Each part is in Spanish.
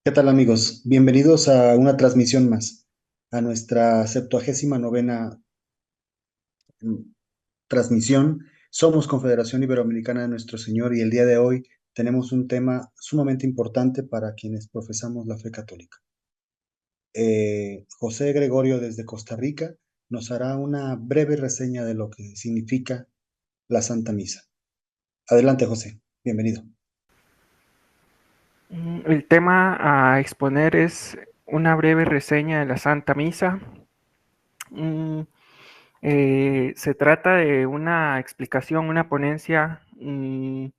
¿Qué tal, amigos? Bienvenidos a una transmisión más, a nuestra 79ª mm, transmisión. Somos Confederación Iberoamericana de Nuestro Señor y el día de hoy tenemos un tema sumamente importante para quienes profesamos la fe católica. José Gregorio desde Costa Rica nos hará una breve reseña de lo que significa la Santa Misa. Adelante, José. Bienvenido. El tema a exponer es una breve reseña de la Santa Misa. Mm, Se trata de una explicación, una ponencia un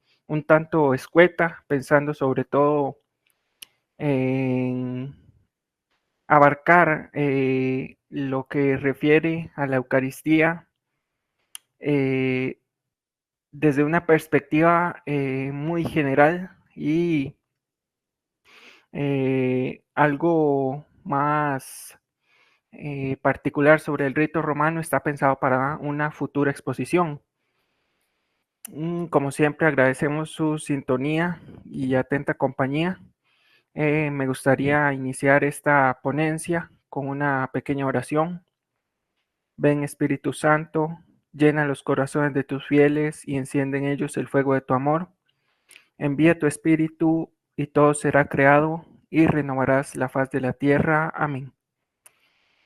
tanto escueta, pensando sobre todo en abarcar lo que refiere a la Eucaristía eh, desde una perspectiva muy general y algo más particular sobre el rito romano está pensado para una futura exposición. Como siempre, agradecemos su sintonía y atenta compañía. Me gustaría iniciar esta ponencia con una pequeña oración. Ven Espíritu Santo, llena los corazones de tus fieles y enciende en ellos el fuego de tu amor. Envía tu Espíritu y todo será creado y renovarás la faz de la tierra. Amén.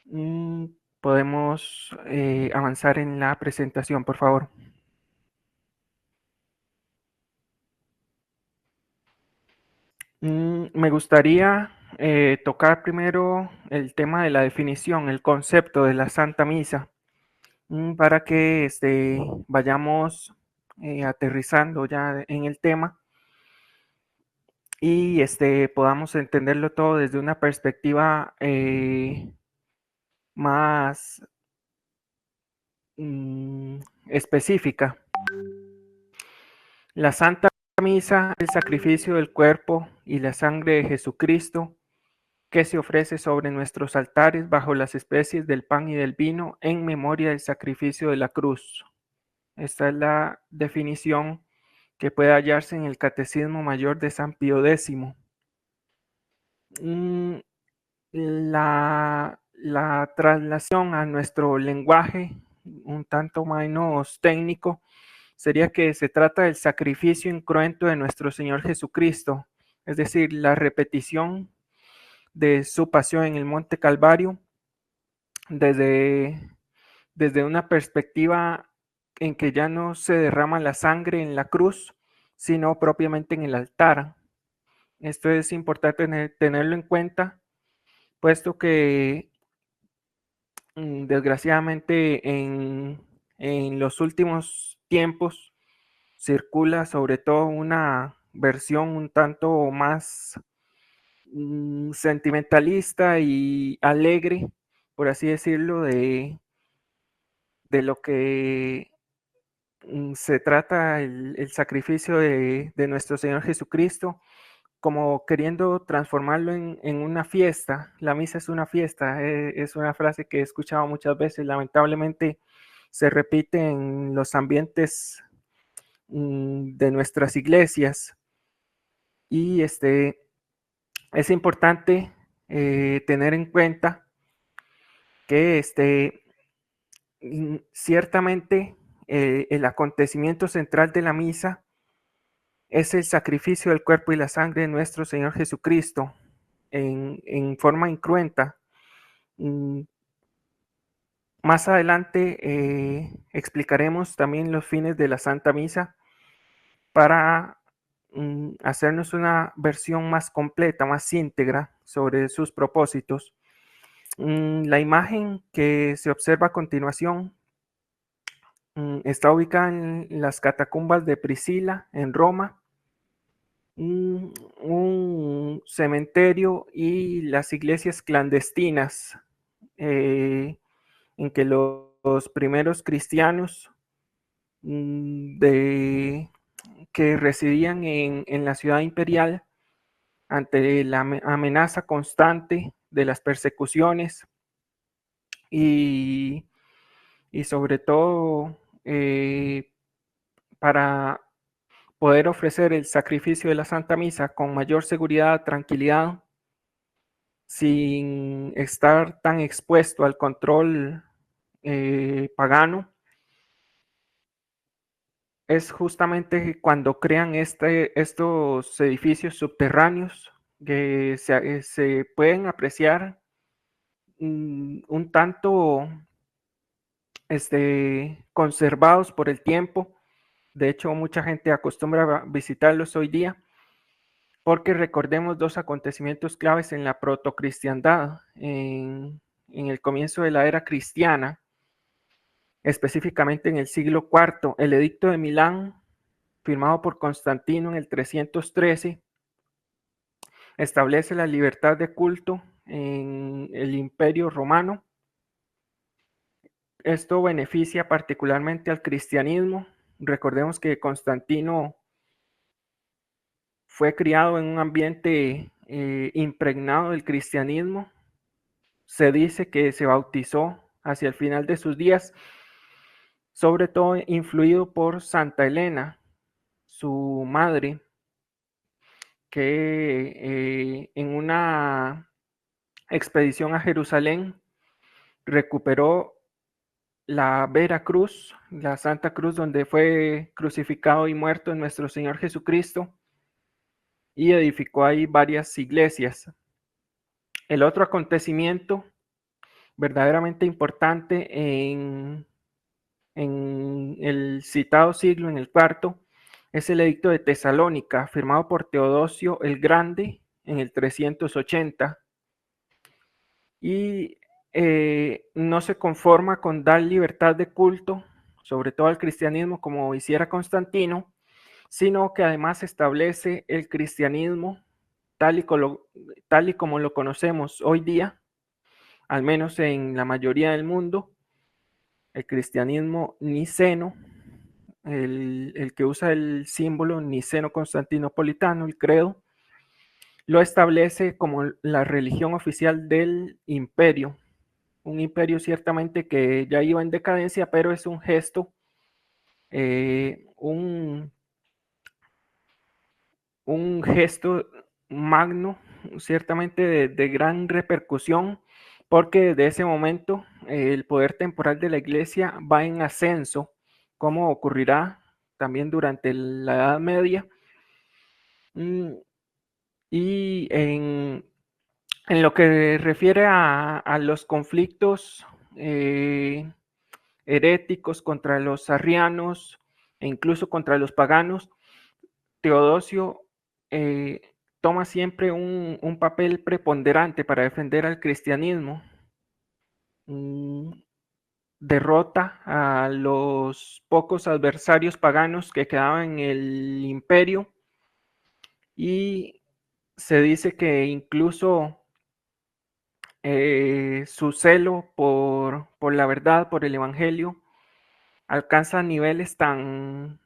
Mm, Podemos avanzar en la presentación, por favor. Me gustaría tocar primero el tema de la definición, el concepto de la Santa Misa, para que vayamos aterrizando ya en el tema y podamos entenderlo todo desde una perspectiva más mm, específica. La Santa Misa es el sacrificio del cuerpo y la sangre de Jesucristo que se ofrece sobre nuestros altares bajo las especies del pan y del vino en memoria del sacrificio de la cruz. Esta es la definición que puede hallarse en el Catecismo Mayor de San Pío X. Mm, la traslación a nuestro lenguaje, un tanto menos técnico, sería que se trata del sacrificio incruento de nuestro Señor Jesucristo, es decir, la repetición de su pasión en el Monte Calvario desde, desde una perspectiva en que ya no se derrama la sangre en la cruz, sino propiamente en el altar. Esto es importante tenerlo en cuenta, puesto que desgraciadamente en los últimos tiempos circula sobre todo una versión un tanto más sentimentalista y alegre, por así decirlo, de lo que se trata el sacrificio de nuestro Señor Jesucristo, como queriendo transformarlo en una fiesta. La misa es una fiesta, es una frase que he escuchado muchas veces, lamentablemente se repite en los ambientes de nuestras iglesias y es importante tener en cuenta que ciertamente el acontecimiento central de la misa es el sacrificio del cuerpo y la sangre de nuestro Señor Jesucristo en forma incruenta. Mm, Más adelante explicaremos también los fines de la Santa Misa para hacernos una versión más completa, más íntegra sobre sus propósitos. La imagen que se observa a continuación está ubicada en las catacumbas de Priscila, en Roma, un cementerio y las iglesias clandestinas en que los primeros cristianos de, que residían en la ciudad imperial ante la amenaza constante de las persecuciones y, y sobre todo para poder ofrecer el sacrificio de la Santa Misa con mayor seguridad, tranquilidad, sin estar tan expuesto al control pagano, es justamente cuando crean estos edificios subterráneos que se pueden apreciar un tanto conservados por el tiempo. De hecho, mucha gente acostumbra a visitarlos hoy día porque recordemos dos acontecimientos claves en la protocristiandad, en el comienzo de la era cristiana, específicamente en el siglo IV, el Edicto de Milán, firmado por Constantino en el 313, establece la libertad de culto en el Imperio Romano. Esto beneficia particularmente al cristianismo. Recordemos que Constantino fue criado en un ambiente impregnado del cristianismo. Se dice que se bautizó hacia el final de sus días, sobre todo influido por Santa Elena, su madre, que en una expedición a Jerusalén recuperó la Vera Cruz, la Santa Cruz donde fue crucificado y muerto nuestro Señor Jesucristo, y edificó ahí varias iglesias. El otro acontecimiento verdaderamente importante en el citado siglo, en el cuarto, es el Edicto de Tesalónica, firmado por Teodosio el Grande en el 380, y no se conforma con dar libertad de culto, sobre todo al cristianismo, como hiciera Constantino, sino que además establece el cristianismo tal y como lo conocemos hoy día, al menos en la mayoría del mundo, el cristianismo niceno, el que usa el símbolo niceno-constantinopolitano, el credo, lo establece como la religión oficial del imperio. Un imperio ciertamente que ya iba en decadencia, pero es un gesto, un gesto magno, ciertamente de gran repercusión, porque desde ese momento el poder temporal de la iglesia va en ascenso, como ocurrirá también durante la Edad Media. Y en lo que refiere a los conflictos heréticos contra los arrianos e incluso contra los paganos, Teodosio eh, toma siempre un papel preponderante para defender al cristianismo. Derrota a los pocos adversarios paganos que quedaban en el imperio, y se dice que incluso su celo por la verdad, por el evangelio, alcanza niveles tan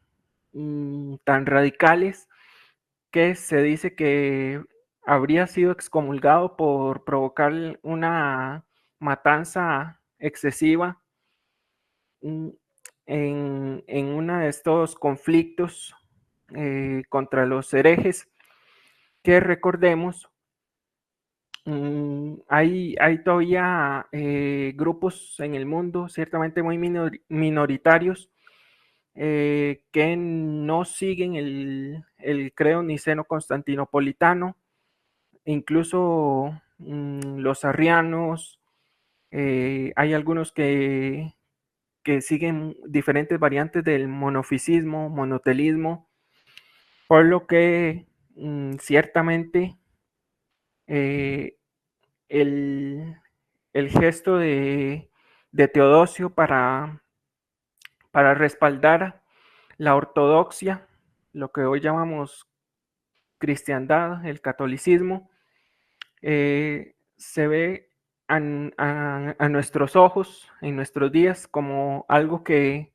radicales que se dice que habría sido excomulgado por provocar una matanza excesiva en uno de estos conflictos contra los herejes, que recordemos, hay todavía grupos en el mundo, ciertamente muy minoritarios, que no siguen el credo niceno-constantinopolitano, incluso los arrianos. Hay algunos que siguen diferentes variantes del monofisismo, monotelismo, por lo que ciertamente eh, el gesto de Teodosio para respaldar la ortodoxia, lo que hoy llamamos cristiandad, el catolicismo, se ve a nuestros ojos, en nuestros días, como algo que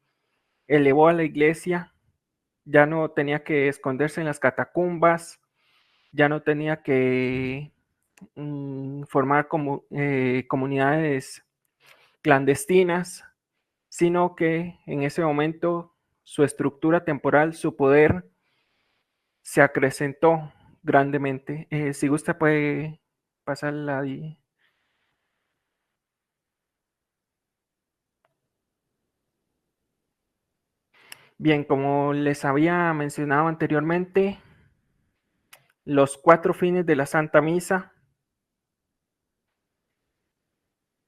elevó a la iglesia. Ya no tenía que esconderse en las catacumbas, ya no tenía que formar comunidades clandestinas, sino que en ese momento su estructura temporal, su poder se acrecentó grandemente. Si gusta puede pasar la... Bien, como les había mencionado anteriormente, los 4 fines de la Santa Misa.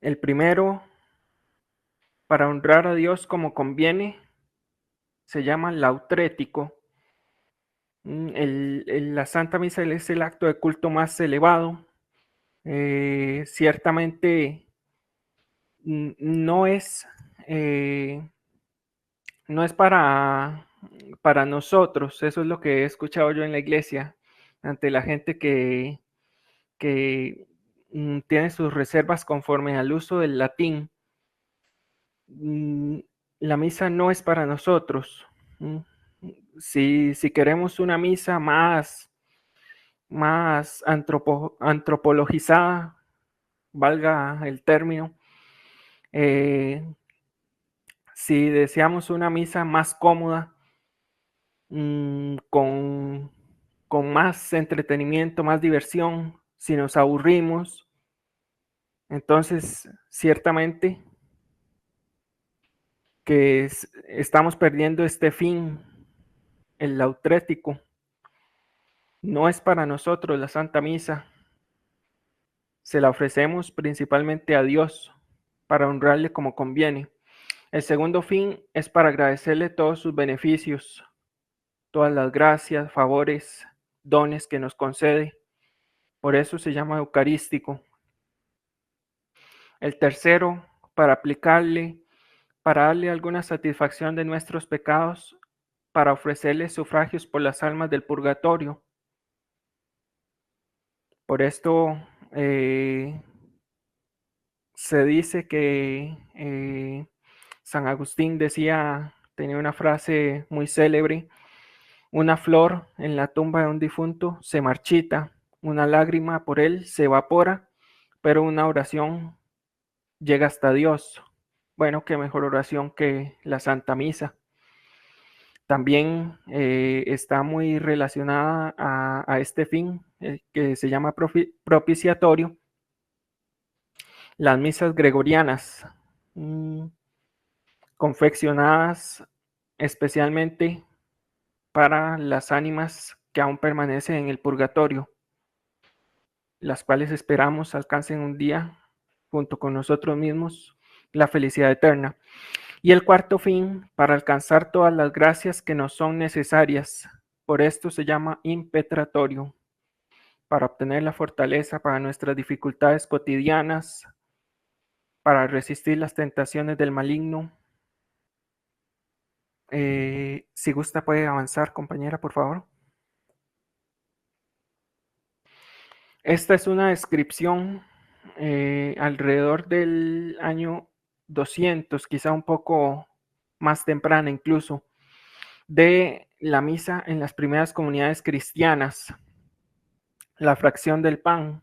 El primero, para honrar a Dios como conviene, se llama lautrético. La Santa Misa es el acto de culto más elevado. Ciertamente no es, no es para nosotros. Eso es lo que he escuchado yo en la iglesia, ante la gente que tiene sus reservas conforme al uso del latín. La misa no es para nosotros. Si queremos una misa más antropologizada, valga el término, si deseamos una misa más cómoda, con más entretenimiento, más diversión, si nos aburrimos, entonces ciertamente que estamos perdiendo este fin, el lautrético. No es para nosotros la Santa Misa. Se la ofrecemos principalmente a Dios para honrarle como conviene. El segundo fin es para agradecerle todos sus beneficios, todas las gracias, favores, dones que nos concede. Por eso se llama eucarístico. El tercero, para darle alguna satisfacción de nuestros pecados, para ofrecerle sufragios por las almas del purgatorio. Por esto se dice que San Agustín tenía una frase muy célebre: una flor en la tumba de un difunto se marchita, una lágrima por él se evapora, pero una oración llega hasta Dios. Bueno, qué mejor oración que la Santa Misa. También está muy relacionada a este fin que se llama propiciatorio, las misas gregorianas, confeccionadas especialmente para las ánimas que aún permanecen en el purgatorio, las cuales esperamos alcancen un día, junto con nosotros mismos, la felicidad eterna. Y el cuarto fin, para alcanzar todas las gracias que nos son necesarias. Por esto se llama impetratorio, para obtener la fortaleza para nuestras dificultades cotidianas, para resistir las tentaciones del maligno. Si gusta puede avanzar, compañera, por favor. Esta es una descripción alrededor del año 200, quizá un poco más temprana incluso, de la misa en las primeras comunidades cristianas, la fracción del pan,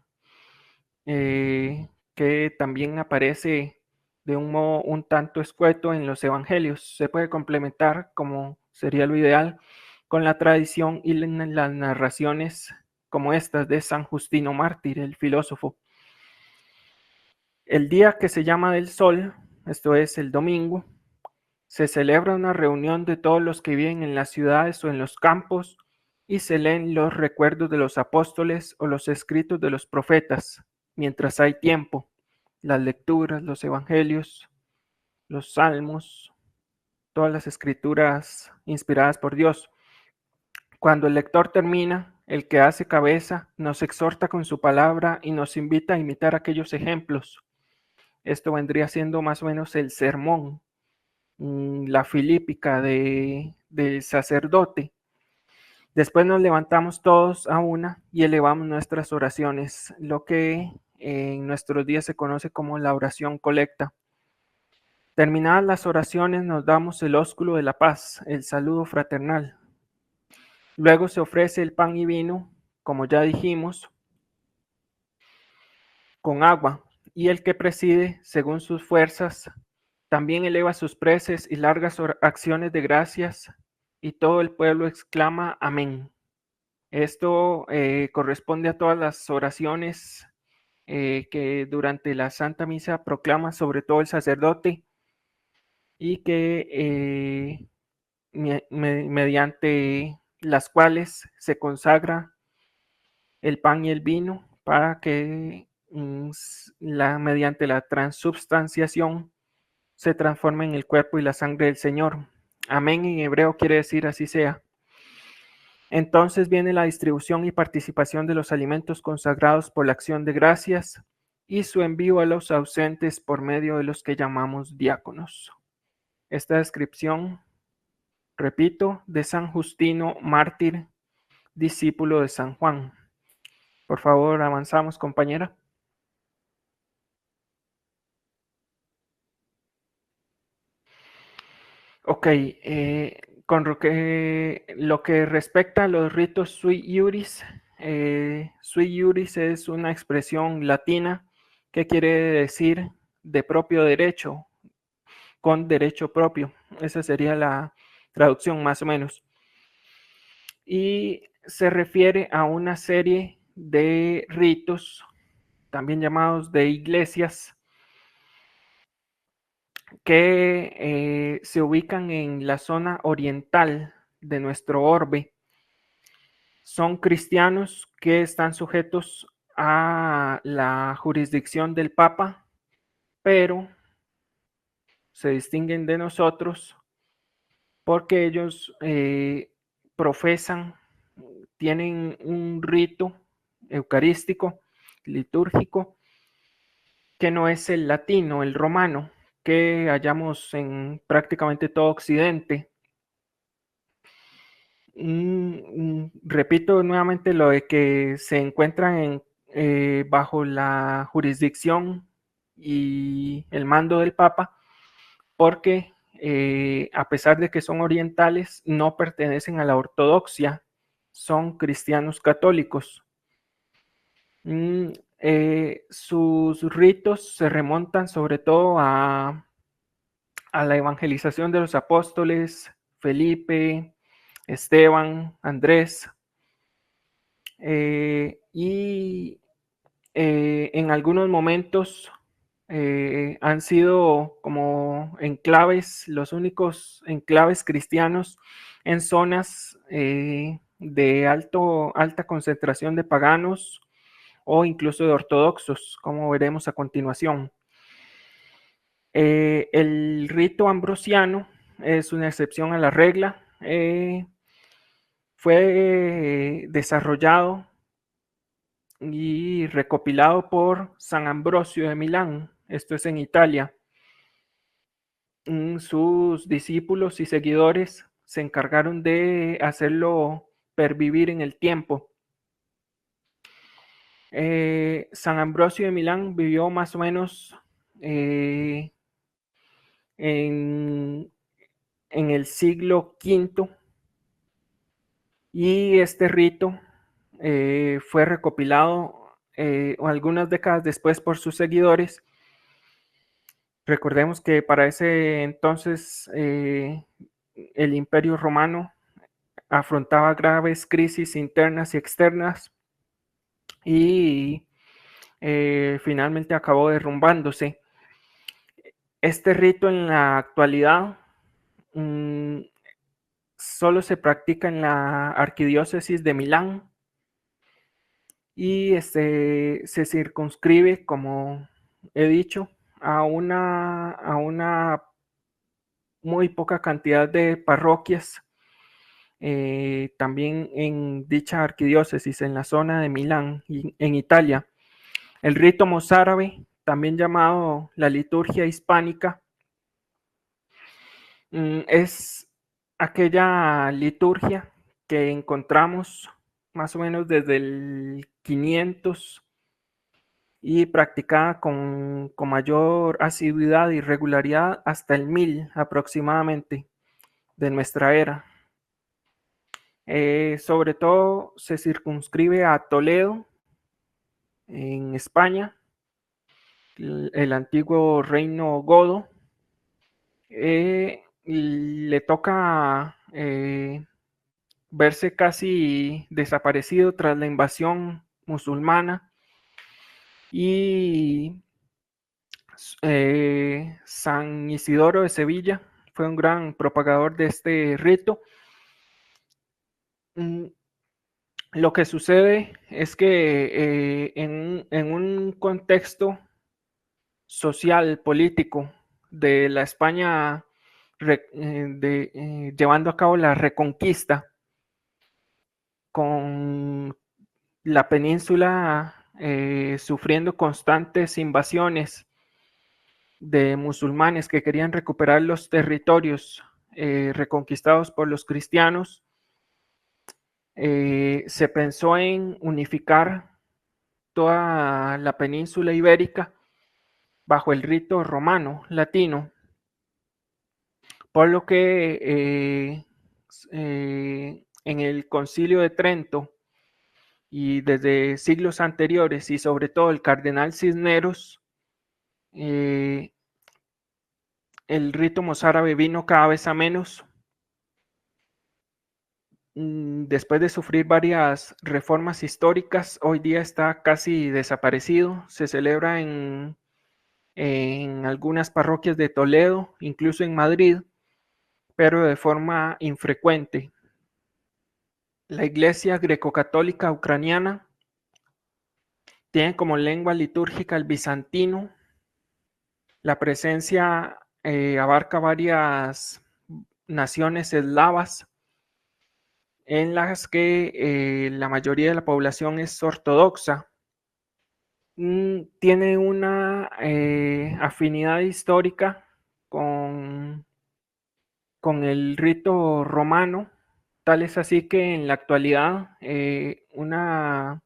que también aparece de un modo un tanto escueto en los evangelios. Se puede complementar, como sería lo ideal, con la tradición y las narraciones como estas de San Justino Mártir, el filósofo. El día que se llama del sol, esto es el domingo, se celebra una reunión de todos los que viven en las ciudades o en los campos y se leen los recuerdos de los apóstoles o los escritos de los profetas, mientras hay tiempo, las lecturas, los evangelios, los salmos, todas las escrituras inspiradas por Dios. Cuando el lector termina, el que hace cabeza nos exhorta con su palabra y nos invita a imitar aquellos ejemplos. Esto vendría siendo más o menos el sermón, la filípica del sacerdote. Después nos levantamos todos a una y elevamos nuestras oraciones, lo que en nuestros días se conoce como la oración colecta. Terminadas las oraciones nos damos el ósculo de la paz, el saludo fraternal. Luego se ofrece el pan y vino, como ya dijimos, con agua, y el que preside, según sus fuerzas, también eleva sus preces y largas acciones de gracias, y todo el pueblo exclama amén. Esto corresponde a todas las oraciones que durante la Santa Misa proclama sobre todo el sacerdote y que mediante las cuales se consagra el pan y el vino para que mediante la transubstanciación se transforme en el cuerpo y la sangre del Señor. Amén en hebreo quiere decir así sea. Entonces viene la distribución y participación de los alimentos consagrados por la acción de gracias y su envío a los ausentes por medio de los que llamamos diáconos. Esta descripción, repito, de San Justino, mártir, discípulo de San Juan. Por favor, avanzamos, compañera. Ok, con lo que respecta a los ritos sui iuris es una expresión latina que quiere decir de propio derecho, con derecho propio. Esa sería la traducción más o menos. Y se refiere a una serie de ritos, también llamados de iglesias, que se ubican en la zona oriental de nuestro orbe. Son cristianos que están sujetos a la jurisdicción del Papa, pero se distinguen de nosotros porque ellos profesan, tienen un rito eucarístico, litúrgico, que no es el latino, el romano, que hallamos en prácticamente todo Occidente. Repito nuevamente lo de que se encuentran bajo la jurisdicción y el mando del Papa, porque a pesar de que son orientales, no pertenecen a la ortodoxia, son cristianos católicos. Sus ritos se remontan sobre todo a la evangelización de los apóstoles, Felipe, Esteban, Andrés, y en algunos momentos han sido como enclaves, los únicos enclaves cristianos en zonas de alta concentración de paganos o incluso de ortodoxos, como veremos a continuación. El rito ambrosiano es una excepción a la regla. Fue desarrollado y recopilado por San Ambrosio de Milán, esto es en Italia. Sus discípulos y seguidores se encargaron de hacerlo pervivir en el tiempo. San Ambrosio de Milán vivió más o menos en el siglo V y este rito fue recopilado algunas décadas después por sus seguidores. Recordemos que para ese entonces el Imperio Romano afrontaba graves crisis internas y externas y finalmente acabó derrumbándose. Este rito en la actualidad solo se practica en la arquidiócesis de Milán y se circunscribe, como he dicho, a una muy poca cantidad de parroquias, también en dicha arquidiócesis, en la zona de Milán, en Italia. El rito mozárabe, también llamado la liturgia hispánica, es aquella liturgia que encontramos más o menos desde el 500 y practicada con mayor asiduidad y regularidad hasta el 1000 aproximadamente de nuestra era. Sobre todo se circunscribe a Toledo, en España, el antiguo reino godo. Le toca verse casi desaparecido tras la invasión musulmana Y San Isidoro de Sevilla fue un gran propagador de este rito. Lo que sucede es que en un contexto social, político de la España llevando a cabo la reconquista con la península sufriendo constantes invasiones de musulmanes que querían recuperar los territorios reconquistados por los cristianos, se pensó en unificar toda la península ibérica bajo el rito romano latino, por lo que en el Concilio de Trento y desde siglos anteriores, y sobre todo el cardenal Cisneros, el rito mozárabe vino cada vez a menos. Después de sufrir varias reformas históricas, hoy día está casi desaparecido. Se celebra en algunas parroquias de Toledo, incluso en Madrid, pero de forma infrecuente. La Iglesia Greco-Católica Ucraniana tiene como lengua litúrgica el bizantino. La presencia abarca varias naciones eslavas en las que la mayoría de la población es ortodoxa. Tiene una afinidad histórica con el rito romano, tal es así que en la actualidad una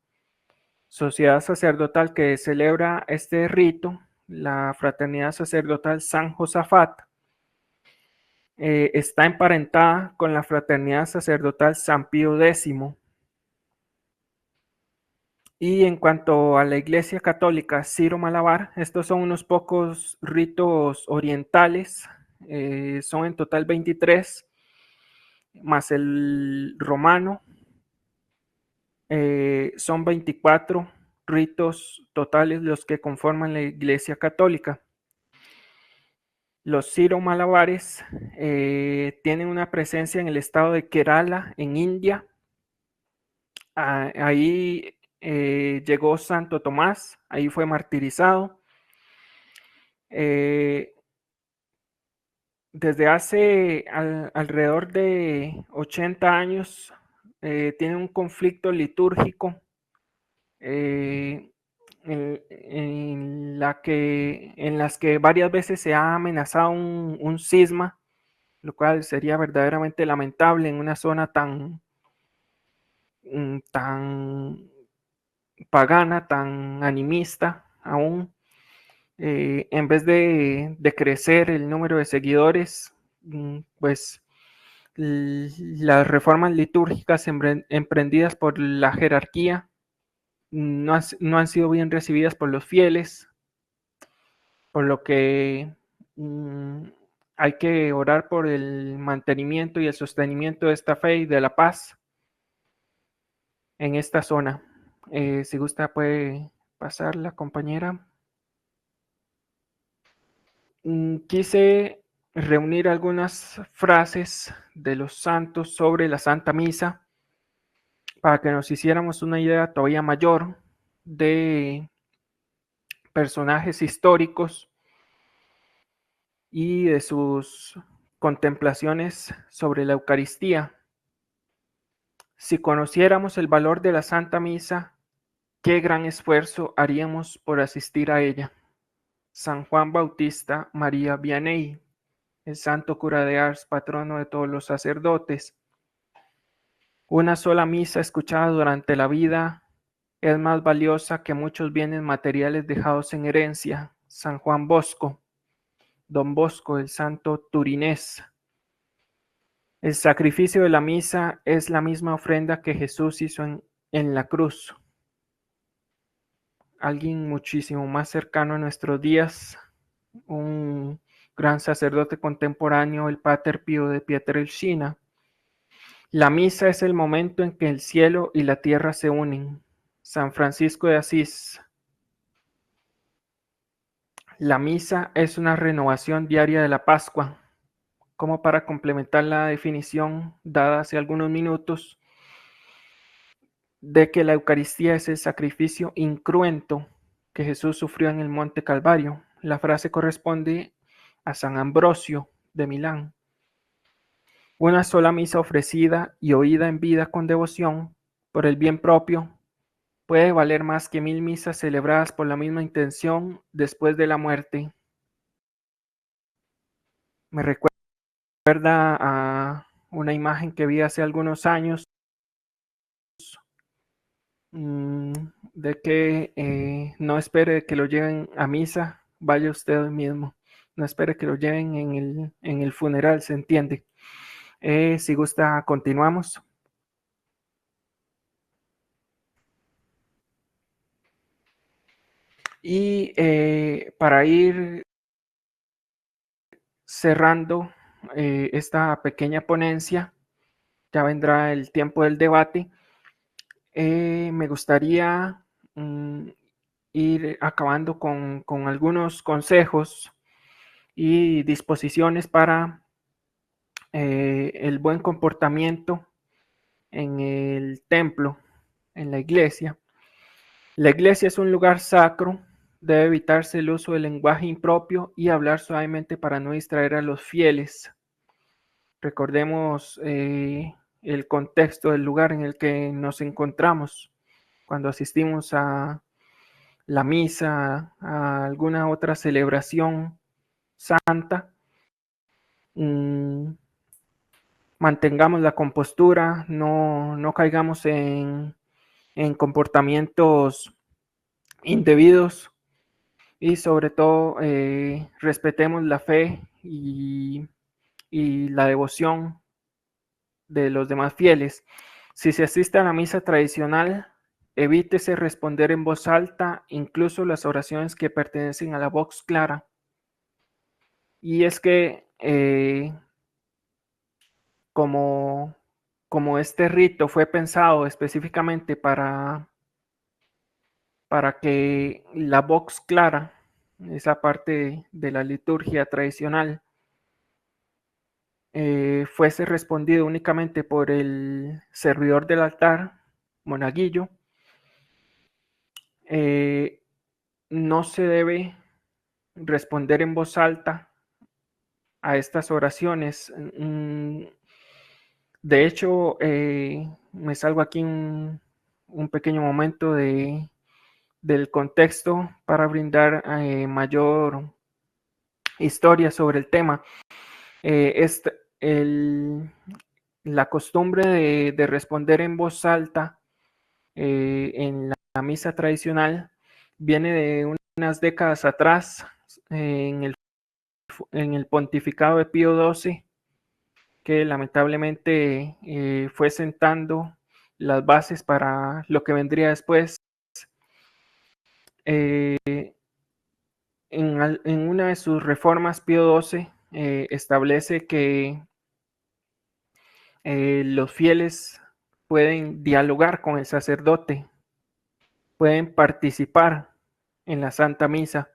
sociedad sacerdotal que celebra este rito, la Fraternidad Sacerdotal San Josafat, está emparentada con la Fraternidad Sacerdotal San Pío X. Y en cuanto a la Iglesia Católica Ciro Malabar, estos son unos pocos ritos orientales, son en total 23, más el romano, son 24 ritos totales los que conforman la Iglesia Católica. Los Ciro-Malabares tienen una presencia en el estado de Kerala, en India. Ahí llegó Santo Tomás, ahí fue martirizado. Desde hace alrededor de 80 años tiene un conflicto litúrgico en las que varias veces se ha amenazado un cisma, lo cual sería verdaderamente lamentable en una zona tan pagana, tan animista aún. En vez de crecer el número de seguidores, pues las reformas litúrgicas emprendidas por la jerarquía no han sido bien recibidas por los fieles, por lo que hay que orar por el mantenimiento y el sostenimiento de esta fe y de la paz en esta zona. Si gusta puede pasar la compañera. Quise reunir algunas frases de los santos sobre la Santa Misa para que nos hiciéramos una idea todavía mayor de personajes históricos y de sus contemplaciones sobre la Eucaristía. Si conociéramos el valor de la Santa Misa, qué gran esfuerzo haríamos por asistir a ella. San Juan Bautista María Vianney, el santo cura de Ars, patrono de todos los sacerdotes. Una sola misa escuchada durante la vida es más valiosa que muchos bienes materiales dejados en herencia. San Juan Bosco, Don Bosco, el santo turinés. El sacrificio de la misa es la misma ofrenda que Jesús hizo en la cruz. Alguien muchísimo más cercano a nuestros días, un gran sacerdote contemporáneo, el Pater Pío de Pietrelcina. La misa es el momento en que el cielo y la tierra se unen. San Francisco de Asís. La misa es una renovación diaria de la Pascua. Como para complementar la definición dada hace algunos minutos de que la Eucaristía es el sacrificio incruento que Jesús sufrió en el Monte Calvario. La frase corresponde a San Ambrosio de Milán. Una sola misa ofrecida y oída en vida con devoción por el bien propio puede valer más que 1000 misas celebradas por la misma intención después de la muerte. Me recuerda a una imagen que vi hace algunos años de que no espere que lo lleven a misa, vaya usted mismo. No espere que lo lleven en el funeral, ¿se entiende? Si gusta, continuamos. Y para ir cerrando esta pequeña ponencia, ya vendrá el tiempo del debate. Me gustaría ir acabando con algunos consejos y disposiciones para el buen comportamiento en el templo, en la iglesia. La iglesia es un lugar sacro, debe evitarse el uso del lenguaje impropio y hablar suavemente para no distraer a los fieles. Recordemos el contexto del lugar en el que nos encontramos cuando asistimos a la misa, a alguna otra celebración santa. Mantengamos la compostura, no caigamos en comportamientos indebidos y sobre todo respetemos la fe y la devoción de los demás fieles. Si se asiste a la misa tradicional, evítese responder en voz alta, incluso las oraciones que pertenecen a la vox clara. Y es que como este rito fue pensado específicamente para que la vox clara, esa parte de la liturgia tradicional, fuese respondido únicamente por el servidor del altar, monaguillo, no se debe responder en voz alta a estas oraciones. De hecho, me salgo aquí un pequeño momento del contexto para brindar mayor historia sobre el tema. La costumbre de responder en voz alta en la misa tradicional viene de unas décadas atrás, en el pontificado de Pío XII, que lamentablemente fue sentando las bases para lo que vendría después. En una de sus reformas, Pío XII establece que los fieles pueden dialogar con el sacerdote, pueden participar en la Santa Misa.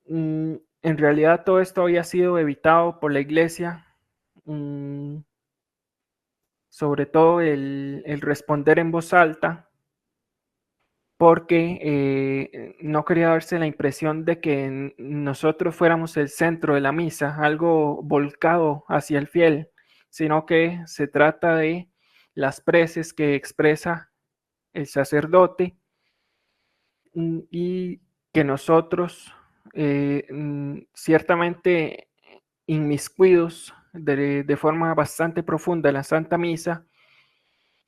En realidad todo esto había sido evitado por la Iglesia, sobre todo el responder en voz alta, porque no quería darse la impresión de que nosotros fuéramos el centro de la misa, algo volcado hacia el fiel, sino que se trata de las preces que expresa el sacerdote y que nosotros, ciertamente inmiscuidos de forma bastante profunda en la Santa Misa,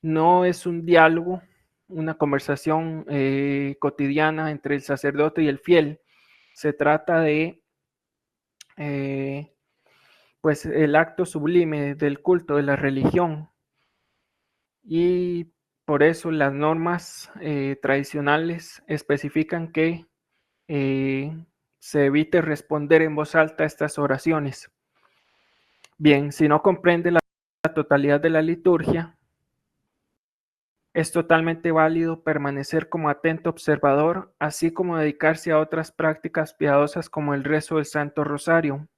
no es un diálogo, una conversación cotidiana entre el sacerdote y el fiel. Se trata de pues el acto sublime del culto de la religión, y por eso las normas tradicionales especifican que se evite responder en voz alta a estas oraciones. Bien, si no comprende la totalidad de la liturgia, Es totalmente válido permanecer como atento observador, así como dedicarse a otras prácticas piadosas como el rezo del Santo Rosario.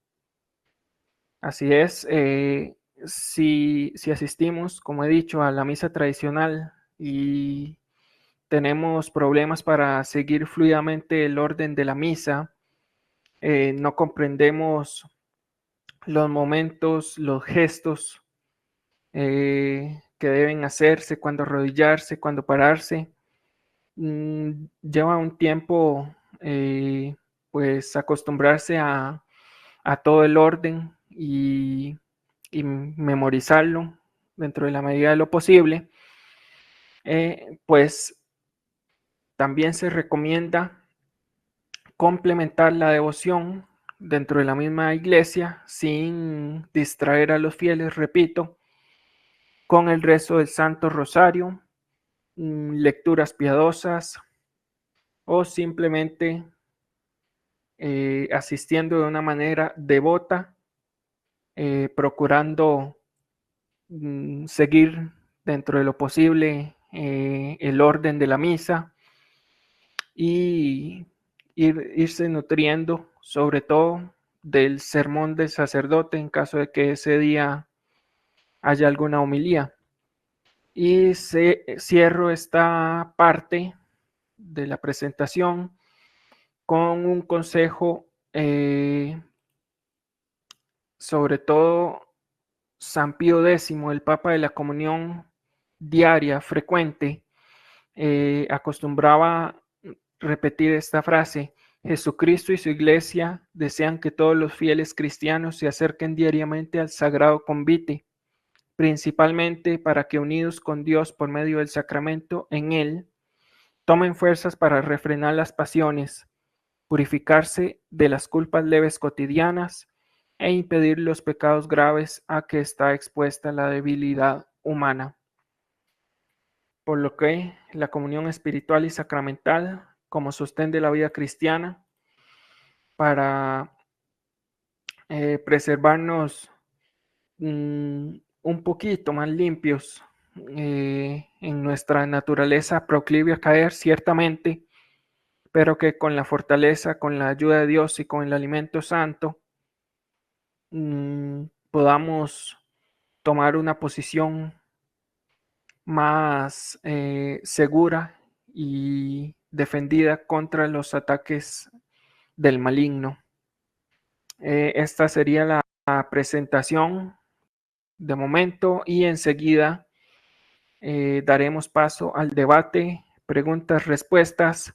Así es, si asistimos, como he dicho, a la misa tradicional y tenemos problemas para seguir fluidamente el orden de la misa, no comprendemos los momentos, los gestos que deben hacerse, cuando arrodillarse, cuando pararse. Lleva un tiempo pues acostumbrarse a todo el orden y memorizarlo dentro de la medida de lo posible. Pues también se recomienda complementar la devoción dentro de la misma iglesia sin distraer a los fieles, repito, con el rezo del Santo Rosario, lecturas piadosas o simplemente asistiendo de una manera devota, procurando seguir dentro de lo posible el orden de la misa y irse nutriendo sobre todo del sermón del sacerdote en caso de que ese día haya alguna homilía. Y cierro esta parte de la presentación con un consejo, sobre todo San Pío X, el Papa de la Comunión Diaria Frecuente, acostumbraba repetir esta frase: Jesucristo y su iglesia desean que todos los fieles cristianos se acerquen diariamente al sagrado convite, principalmente para que unidos con Dios por medio del sacramento en él, tomen fuerzas para refrenar las pasiones, purificarse de las culpas leves cotidianas e impedir los pecados graves a que está expuesta la debilidad humana. Por lo que la comunión espiritual y sacramental como sostén de la vida cristiana para preservarnos un poquito más limpios en nuestra naturaleza proclive a caer, ciertamente, pero que con la fortaleza, con la ayuda de Dios y con el alimento santo, podamos tomar una posición más segura y defendida contra los ataques del maligno. Esta sería la presentación de momento y enseguida daremos paso al debate, preguntas, respuestas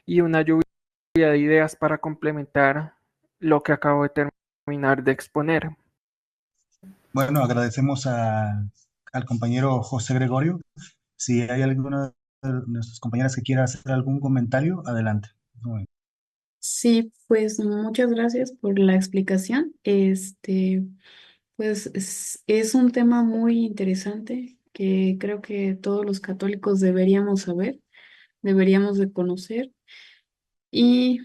y una lluvia de ideas para complementar lo que acabo de terminar de exponer. Bueno, agradecemos al compañero José Gregorio. Si hay alguna de nuestras compañeras que quiera hacer algún comentario, adelante. Sí, pues muchas gracias por la explicación. Pues es un tema muy interesante que creo que todos los católicos deberíamos saber, deberíamos de conocer. Y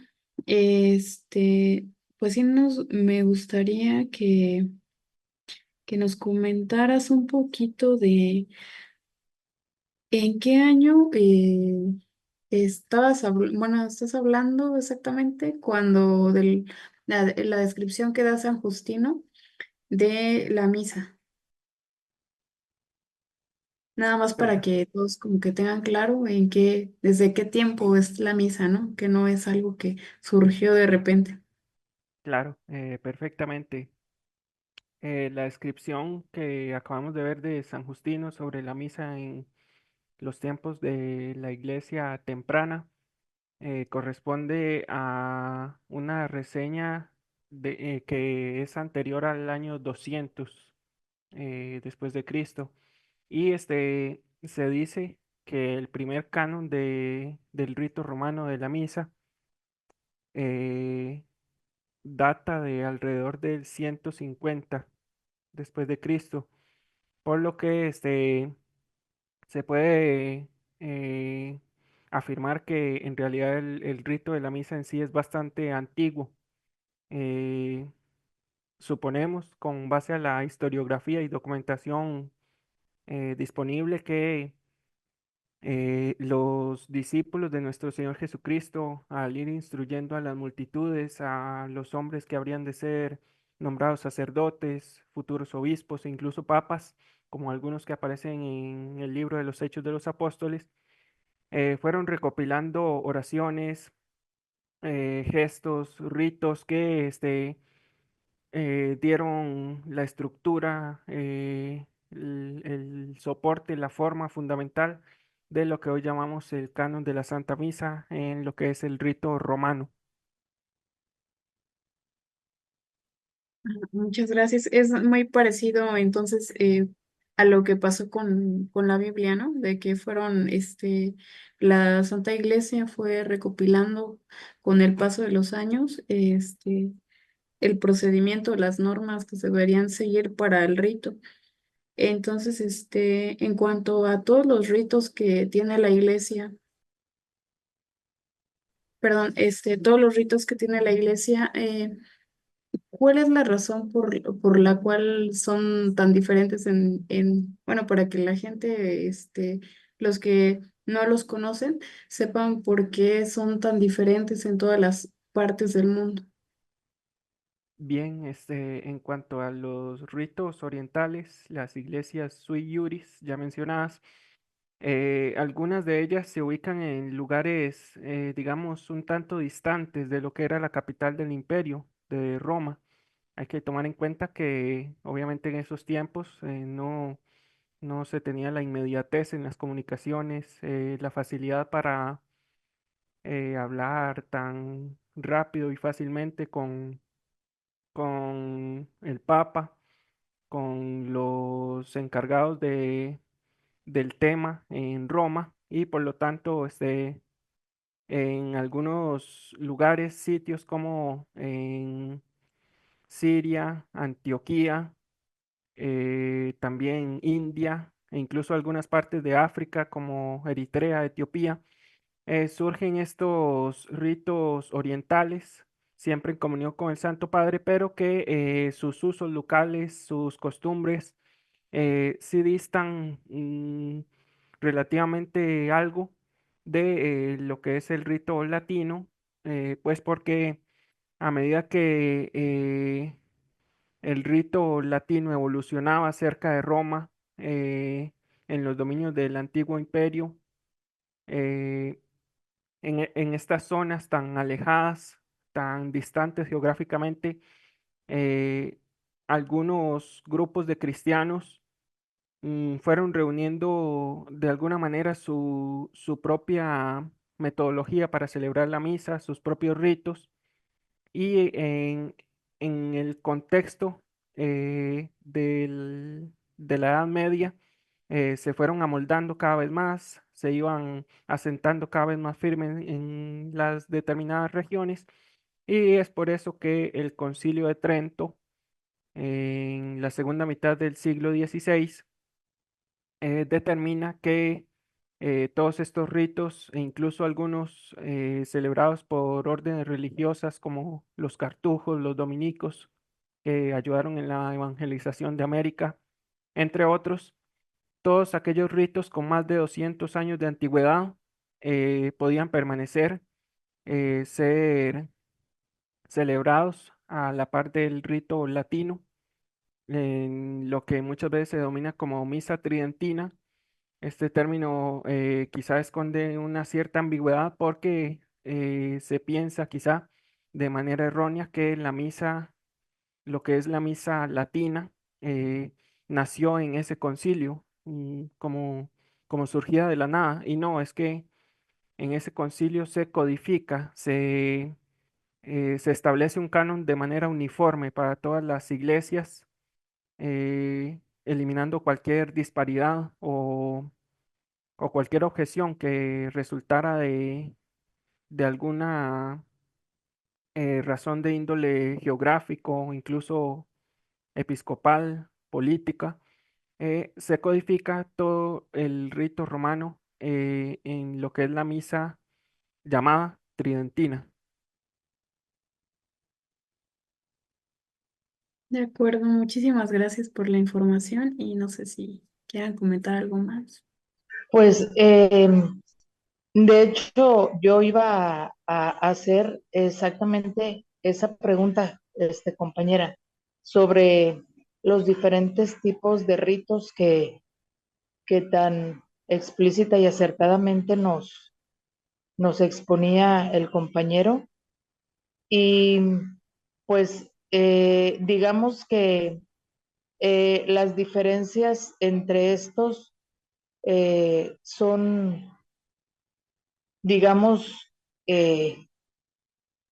este, pues sí me gustaría que nos comentaras un poquito de en qué año bueno, estás hablando exactamente cuando la descripción que da San Justino de la misa. Nada más para que todos como que tengan claro desde qué tiempo es la misa, ¿no? Que no es algo que surgió de repente. Claro, perfectamente. La descripción que acabamos de ver de San Justino sobre la misa en los tiempos de la iglesia temprana corresponde a una reseña que es anterior al año 200 después de Cristo. Y se dice que el primer canon del rito romano de la misa eh, data de alrededor del 150 después de Cristo, por lo que se puede afirmar que en realidad el rito de la misa en sí es bastante antiguo. Eh, Suponemos, con base a la historiografía y documentación disponible, que Los discípulos de nuestro Señor Jesucristo, al ir instruyendo a las multitudes, a los hombres que habrían de ser nombrados sacerdotes, futuros obispos e incluso papas, como algunos que aparecen en el libro de los Hechos de los Apóstoles, fueron recopilando oraciones, gestos, ritos que dieron la estructura, el soporte, la forma fundamental de lo que hoy llamamos el canon de la Santa Misa en lo que es el rito romano. Muchas gracias. Es muy parecido entonces a lo que pasó con la Biblia, ¿no? De que fueron, la Santa Iglesia fue recopilando con el paso de los años, el procedimiento, las normas que se deberían seguir para el rito. Entonces, en cuanto a todos los ritos que tiene la Iglesia, perdón, todos los ritos que tiene la Iglesia, ¿cuál es la razón por la cual son tan diferentes bueno, para que la gente, los que no los conocen, sepan por qué son tan diferentes en todas las partes del mundo? Bien, en cuanto a los ritos orientales, las iglesias sui iuris ya mencionadas, algunas de ellas se ubican en lugares, digamos, un tanto distantes de lo que era la capital del imperio, de Roma. Hay que tomar en cuenta que obviamente en esos tiempos no se tenía la inmediatez en las comunicaciones, la facilidad para hablar tan rápido y fácilmente con el Papa, con los encargados del tema en Roma y por lo tanto en algunos lugares, sitios como en Siria, Antioquía, también India e incluso algunas partes de África como Eritrea, Etiopía, surgen estos ritos orientales, siempre en comunión con el Santo Padre, pero que sus usos locales, sus costumbres, sí distan relativamente algo de lo que es el rito latino, pues porque a medida que el rito latino evolucionaba cerca de Roma, en los dominios del antiguo imperio, eh, en estas zonas tan alejadas, tan distantes geográficamente, eh, algunos grupos de cristianos fueron reuniendo de alguna manera su propia metodología para celebrar la misa, sus propios ritos, y en el contexto de la Edad Media, se fueron amoldando cada vez más, se iban asentando cada vez más firmes en las determinadas regiones, y es por eso que el Concilio de Trento, en la segunda mitad del siglo XVI, determina que todos estos ritos, e incluso algunos celebrados por órdenes religiosas como los cartujos, los dominicos, que ayudaron en la evangelización de América, entre otros, todos aquellos ritos con más de 200 años de antigüedad podían permanecer, ser celebrados a la par del rito latino, en lo que muchas veces se domina como misa tridentina. Este término quizá esconde una cierta ambigüedad porque se piensa quizá de manera errónea que la misa, lo que es la misa latina, eh, nació en ese concilio como surgida de la nada. Y no, es que en ese concilio se codifica, se establece un canon de manera uniforme para todas las iglesias, eliminando cualquier disparidad o cualquier objeción que resultara de alguna razón de índole geográfico, incluso episcopal, política, se codifica todo el rito romano en lo que es la misa llamada tridentina. De acuerdo, muchísimas gracias por la información y no sé si quieran comentar algo más. Pues de hecho yo iba a hacer exactamente esa pregunta, compañera, sobre los diferentes tipos de ritos que tan explícita y acertadamente nos exponía el compañero. Y pues digamos que las diferencias entre estos son, digamos,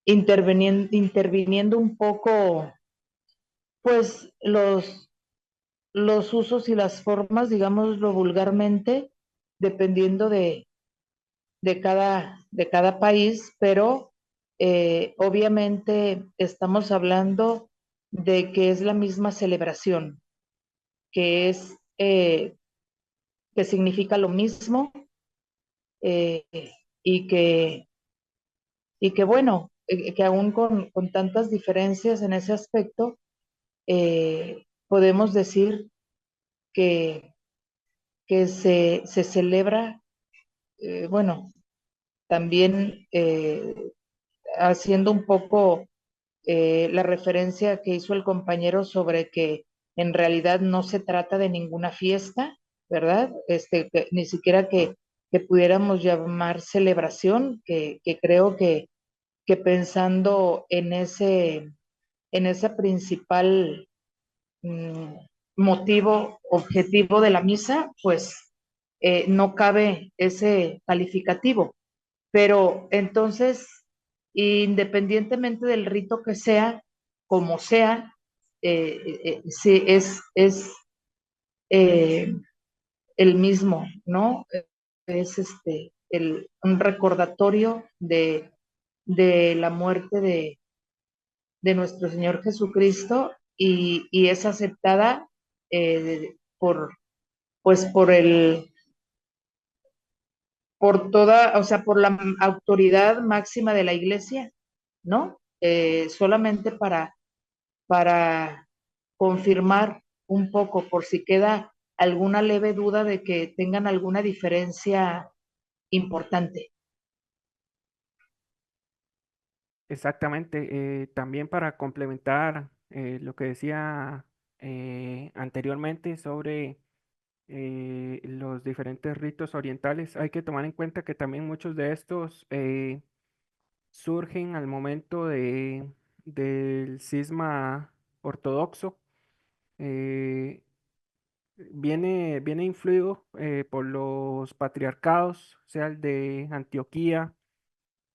interviniendo un poco, pues los usos y las formas, digámoslo vulgarmente, dependiendo de cada país, pero obviamente estamos hablando de que es la misma celebración, que es, que significa lo mismo, eh, y que bueno, que aún con tantas diferencias en ese aspecto, podemos decir que, que se celebra, bueno, también haciendo un poco la referencia que hizo el compañero sobre que en realidad no se trata de ninguna fiesta, ¿verdad? Ni siquiera que pudiéramos llamar celebración, que creo que pensando en ese principal mm, motivo, objetivo de la misa, pues no cabe ese calificativo. Pero entonces, independientemente del rito que sea, como sea, sí es eh, el mismo, ¿no? Es un recordatorio de la muerte de nuestro Señor Jesucristo, y es aceptada por, pues por toda, o sea, por la autoridad máxima de la iglesia, ¿no? Solamente para confirmar un poco, por si queda alguna leve duda de que tengan alguna diferencia importante. Exactamente. También para complementar lo que decía anteriormente sobre los diferentes ritos orientales, hay que tomar en cuenta que también muchos de estos surgen al momento del cisma ortodoxo. eh, viene influido por los patriarcados, sea el de Antioquía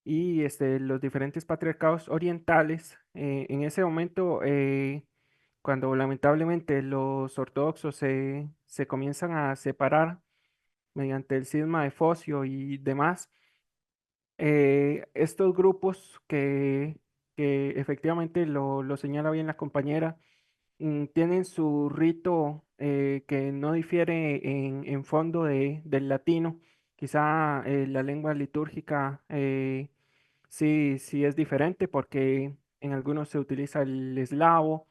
y los diferentes patriarcados orientales. En ese momento, cuando lamentablemente los ortodoxos se comienzan a separar mediante el cisma de Focio y demás, estos grupos que efectivamente lo señala bien la compañera, tienen su rito que no difiere en fondo del latino. Quizá la lengua litúrgica sí es diferente porque en algunos se utiliza el eslavo,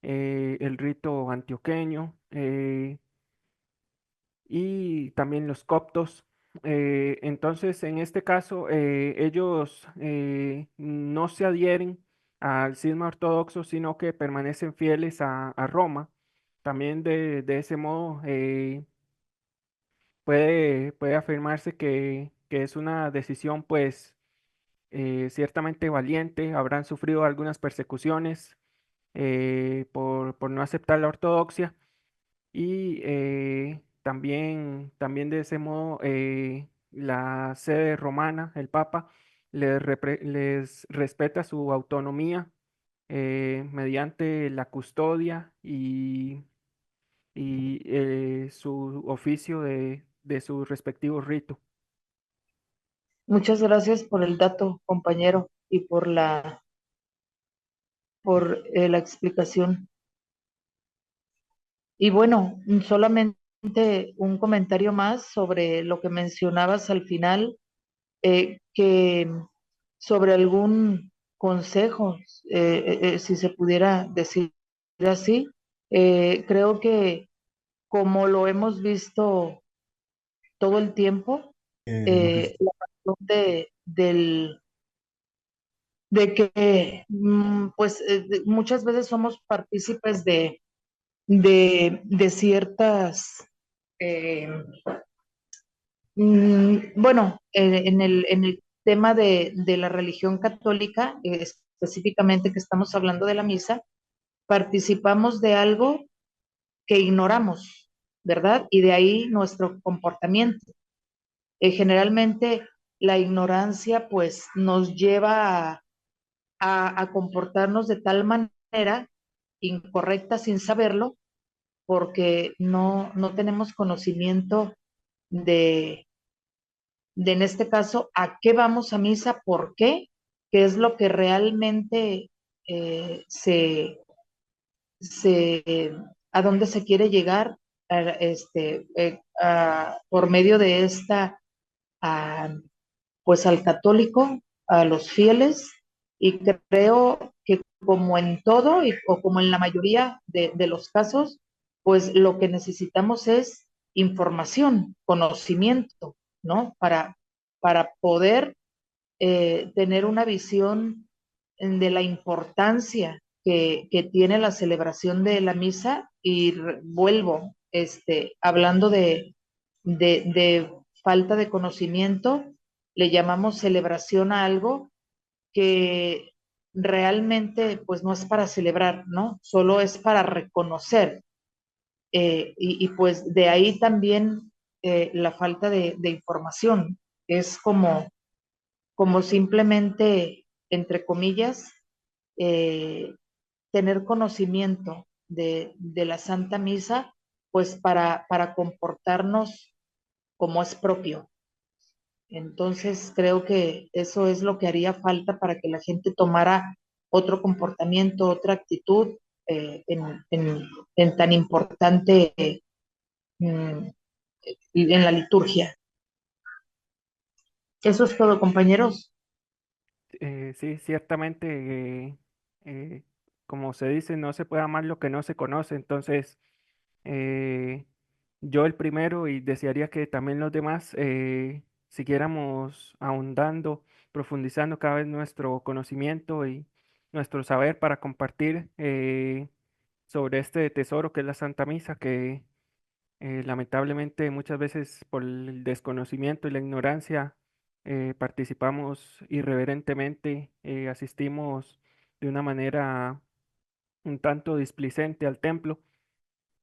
el rito antioqueño, y también los coptos. Entonces, en este caso, ellos no se adhieren al cisma ortodoxo, sino que permanecen fieles a Roma. También de ese modo puede afirmarse que es una decisión, pues, ciertamente valiente. Habrán sufrido algunas persecuciones por no aceptar la ortodoxia, y también de ese modo la sede romana, el Papa, les respeta su autonomía mediante la custodia y su oficio de su respectivo rito. Muchas gracias por el dato, compañero, y por la explicación. Y bueno, solamente un comentario más sobre lo que mencionabas al final, que sobre algún consejo, si se pudiera decir así, creo que como lo hemos visto todo el tiempo, Lo que la razón de que pues muchas veces somos partícipes de ciertas, eh, bueno, en el tema de la religión católica, específicamente que estamos hablando de la misa, participamos de algo que ignoramos, ¿verdad? Y de ahí nuestro comportamiento. Generalmente la ignorancia pues nos lleva a comportarnos de tal manera incorrecta sin saberlo, porque no tenemos conocimiento de, en este caso, a qué vamos a misa, por qué, qué es lo que realmente se, a dónde se quiere llegar por medio de esta, a, pues al católico, a los fieles, y creo que como en todo o como en la mayoría de los casos, pues lo que necesitamos es información, conocimiento, ¿no? Para poder tener una visión de la importancia que tiene la celebración de la misa y vuelvo, hablando de falta de conocimiento, le llamamos celebración a algo que realmente pues no es para celebrar, ¿no? Solo es para reconocer. Y pues de ahí también la falta de información. Es como simplemente, entre comillas, eh, tener conocimiento de la Santa Misa, pues para comportarnos como es propio. Entonces, creo que eso es lo que haría falta para que la gente tomara otro comportamiento, otra actitud en tan importante mm, en la liturgia. Eso es todo, compañeros. Sí, ciertamente, eh, como se dice, no se puede amar lo que no se conoce. Entonces, eh, yo el primero y desearía que también los demás siguiéramos ahondando, profundizando cada vez nuestro conocimiento y nuestro saber para compartir sobre este tesoro que es la Santa Misa, que lamentablemente muchas veces por el desconocimiento y la ignorancia participamos irreverentemente, asistimos de una manera un tanto displicente al templo.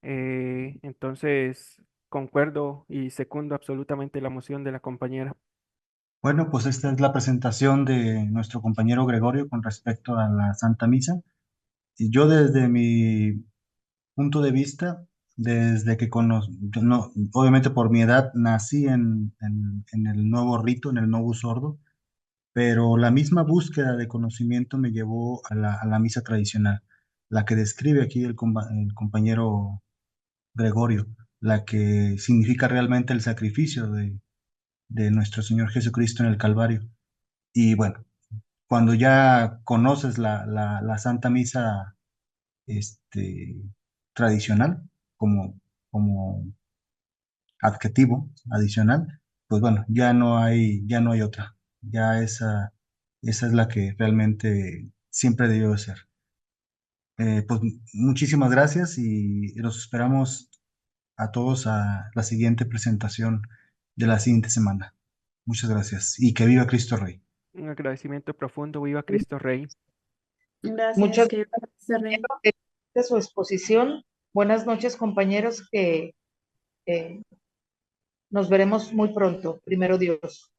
Entonces, concuerdo y secundo absolutamente la moción de la compañera. Bueno, pues esta es la presentación de nuestro compañero Gregorio con respecto a la Santa Misa. Y yo desde mi punto de vista, desde que yo no, obviamente por mi edad nací en el nuevo rito, en el Novus Ordo, pero la misma búsqueda de conocimiento me llevó a la misa tradicional, la que describe aquí el compañero Gregorio, la que significa realmente el sacrificio de nuestro Señor Jesucristo en el Calvario. Y bueno, cuando ya conoces la Santa Misa este, tradicional como adjetivo adicional, pues bueno, ya no hay otra. Ya esa es la que realmente siempre debió de ser. Pues muchísimas gracias y los esperamos a todos a la siguiente presentación de la siguiente semana. Muchas gracias y que viva Cristo Rey. Un agradecimiento profundo, viva Cristo Rey. Gracias, Muchas que gracias, Rey. gracias de su exposición. Buenas noches, compañeros, que eh, nos veremos muy pronto. Primero Dios.